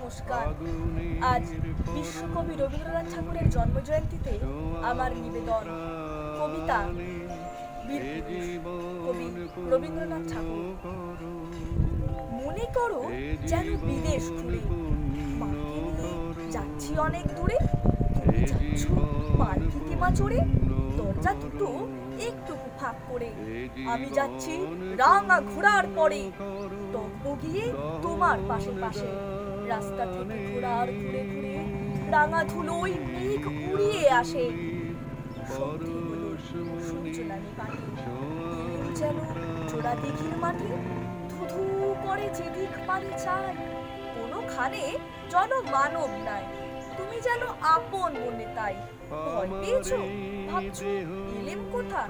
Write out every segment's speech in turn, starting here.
নমস্কার। আজ বিশ্বকবি রবীন্দ্রনাথ ঠাকুরের জন্মজয়ন্তীতে আমার নিবেদন কবিতা কবি রবীন্দ্রনাথ ঠাকুর। মনে করো যেন বিদেশ ঘুরে মাকে নিয়ে যাচ্ছি অনেক দূরে, তুমি যাচ্ছ পালকিতে মা চড়ে, দরজা দুটো একটু ফাঁক করে, আমি যাচ্ছি রাঙা ঘোড়ার পরে, গিয়ে তোমার পাশে পাশে, রাস্তা থেকে ঘোড়ার ঘুরে ঘুরে রাঙা ধুলোই মেঘ উড়িয়ে আসে। সন্ধে হলো সূর্যনানি পাখি যেন চোরা দিঘির মাঠে, ধুধু করে যেদিক পানি চায়, কোনোখানে জনমানব নাই, তুমি যেন আপন মনে তাই। ভয় পেয়েছো, ভাবছো এলেম কোথা,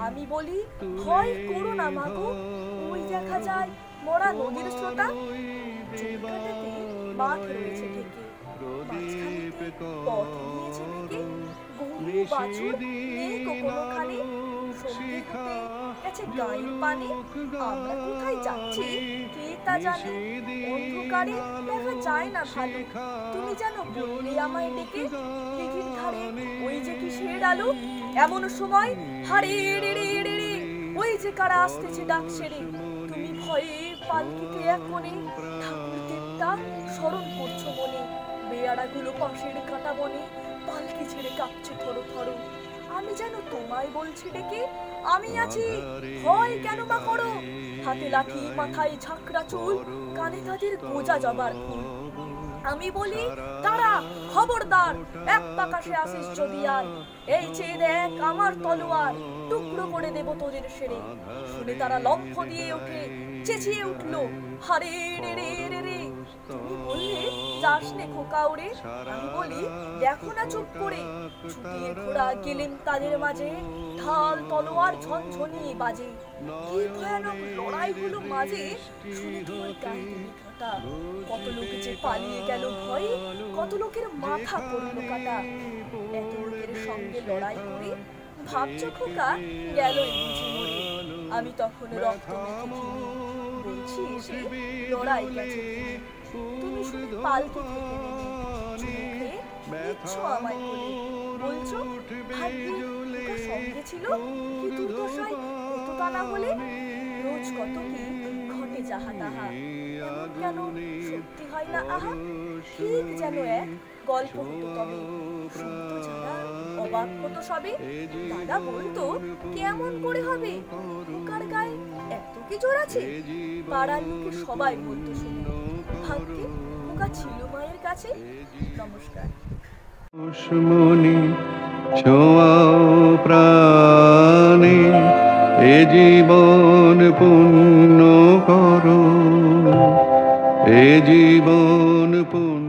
আমি বলি ভয় করো না মাগো, ওই দেখা যায় মরা নদীর স্রোতা, মাঠ রয়েছে ঢেকে, মাঝখানেতে পথ নিয়েছে মেঘে, গরু বাছুর নেই কোনোখানে, সন্ধে হতে গেছে গায়ের পানে, আমরা কোথায় যাচ্ছি কে তা জানে, অন্ধকারে দেখা যায় না ভালো, তুমি যেন বললে আমায় ডেকে, দিঘির ধারে ওই যে কিসের আলো, এমন সময় হারে রে রে রে রে, ওই যে কারা আসতেছে ডাক সেরে, তুমি ভয়ে পালকিতে এক মনে ঠাকুর দেবতা স্মরণ করছো মনে, বেয়ারাগুলো পাশের কাটা বনে পালকি ছেড়ে কাঁপছে থরো থরো, আমি যেন তোমায় বলছি ডেকে, আমি আছি ভয় কেন বা করো, হাতে লাঠি মাথায় ঝাঁকড়া চুল, কানে তাদের গোজা জবার ফুল, আমি বলি তারা খবরদার, এক পাকাশে আসিস যদি আর, এই চেয়ে দেখ আমার তলোয়ার, টুকরো করে দেব তোদের সেরে, শুনে তারা লম্ফ দিয়ে ওঠে চেঁচিয়ে উঠলো হারে রে রে রে রে, তুমি বললে যাস নে খোকা ওরে, আমি বলি দেখো না চুপ করে, ছুটিয়ে ঘোড়া গেলেন তাদের মাঝে, ঢাল তলোয়ার ঝনঝনিয়ে বাজে, কি ভয়ানক লড়াই হলো মাঝে, শুনে তোমার গায়ে কাটা, কত লোক যে পালিয়ে গেল ভয়ে, কত লোকের মাথা পড়ল কাটা, এত লোকের সঙ্গে লড়াই করে ভাবছো খোকা গেল বুঝি মরে, আমি তখন রক্ত মেখে বলছি এসে লড়াই গেছে, তুমি শুধু পালকি থেকে নেবে দিচ্ছ আমায় বলে, বলছো ভাগ্যে খোকা সঙ্গে ছিল, কি দুর্দশায় কত কানা বলে, রোজ কত কি ঘটে যাহা তাহা, এমন কেন সত্যি হয় না আহা, ঠিক যেন এক গল্প হতো তবে, শুনতো যারা অবাক হতো সবে, দাদা বলতো কেমন করে হবে, খোকার গায়ে এত কি জোর আছে, পাড়ার লোকে সবাই বলতো শুনে, ভাগ্যে খোকা ছিল মায়ের কাছে। নমস্কার। মনি ছোঁয়াও প্রাণে, এ জীবন পুণ্য করো, এ জীবন পুণ্য